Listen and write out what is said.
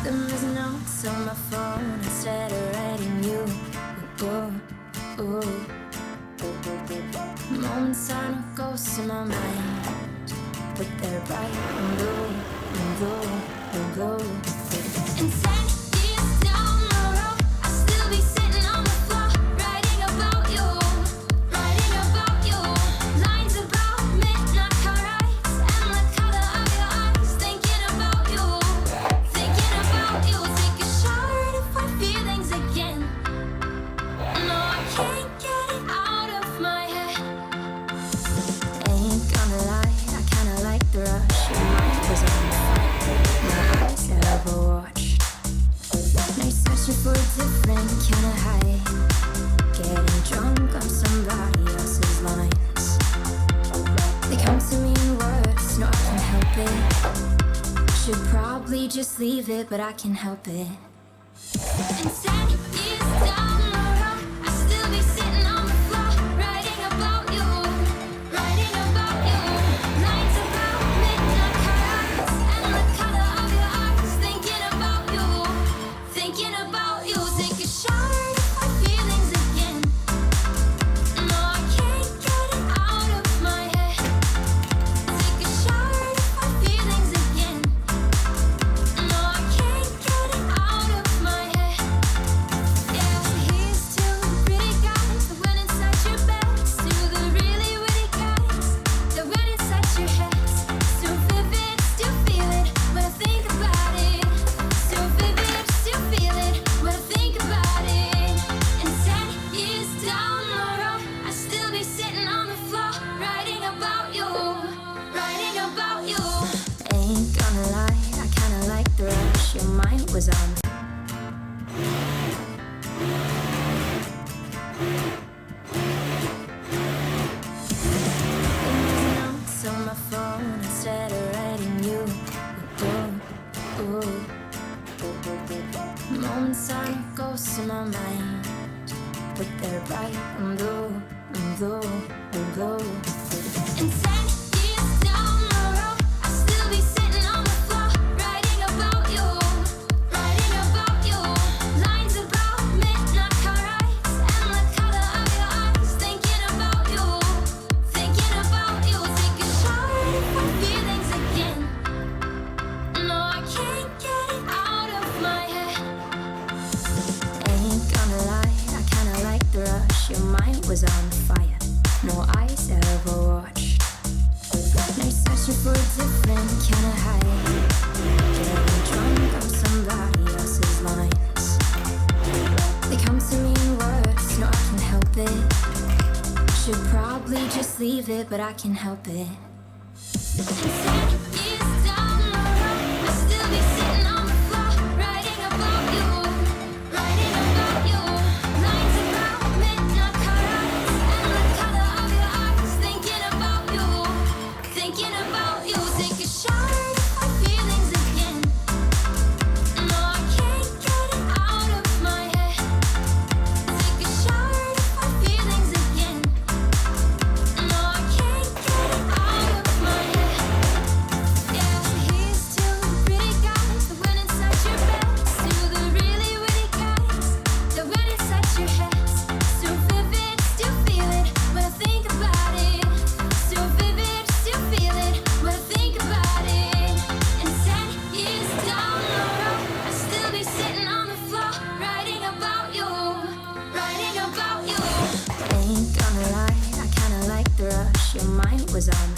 There's notes on my phone instead of writing you. Ooh, ooh. Moments are no ghosts in my mind, but they're bright and blue, and blue, and blue. And 10 years down the road, I'll still be sitting on the floor, writing about you, lines about midnight car rides and the color of your eyes. Thinking about you. Take a shower to find feelings again. No, I can't get it out of my head. Ain't gonna lie, I kinda like the rush. Your mind was on fire, my eyes had overwatched. Now you're searching for a different kind of high, getting drunk on somebody else's lines. They come to me in words, no, I can't help it. Should probably just leave it, but I can't help it. And 10 years down the road, I'll still be sitting on the floor, writing about you, lines about midnight car rides and the color of your eyes. Thinking about you. Take a shower to find feelings again. No, I can't get it out of my head. Take a shower to find feelings again. No, I can't get it out of my head. Yeah, here's to the pretty guys that went inside your beds, to the really witty guys that went inside your heads. So vivid, still feel it when I think about it. So vivid, still feel it when I think about it. And 10 years down the road, I'll still be sitting on the floor, writing about you, Ain't gonna lie, I kinda like the rush. Your mind was on. Notes on my phone instead of writing you. Ooh, ooh. Moments are no ghosts in my mind, but they're bright and blue, and blue, and blue. And 10 years down the road, I'll still be sitting on the floor, writing about you, lines about midnight car rides and the color of your eyes. Thinking about you. Take a shower to find feelings again. No, I can't get it out of my head. Ain't gonna lie, I kinda like the rush. Your mind was on fire, no eyes ever watched. Now you're searching for a different kind of high, getting drunk on somebody else's lines. They come to me in words, no, I can't help it. Should probably just leave it, but I can't help it. And 10 years down the road, I'll still be sitting on the floor, writing about you, lines about midnight car rides and the color of your eyes. Thinking about you. Take a shower to find feelings again. No, I can't get it out of my head. Take a shower to find feelings again. No, I can't get it out of my head. Yeah, here's to the pretty guys that went inside your beds, to the really witty guys that went inside your heads. So vivid, still feel it when I think about it. So vivid, still feel it when I think about it. And 10 years down the road, I'll still be sitting on the floor, writing about you, Ain't gonna lie, I kinda like the rush. Your mind was on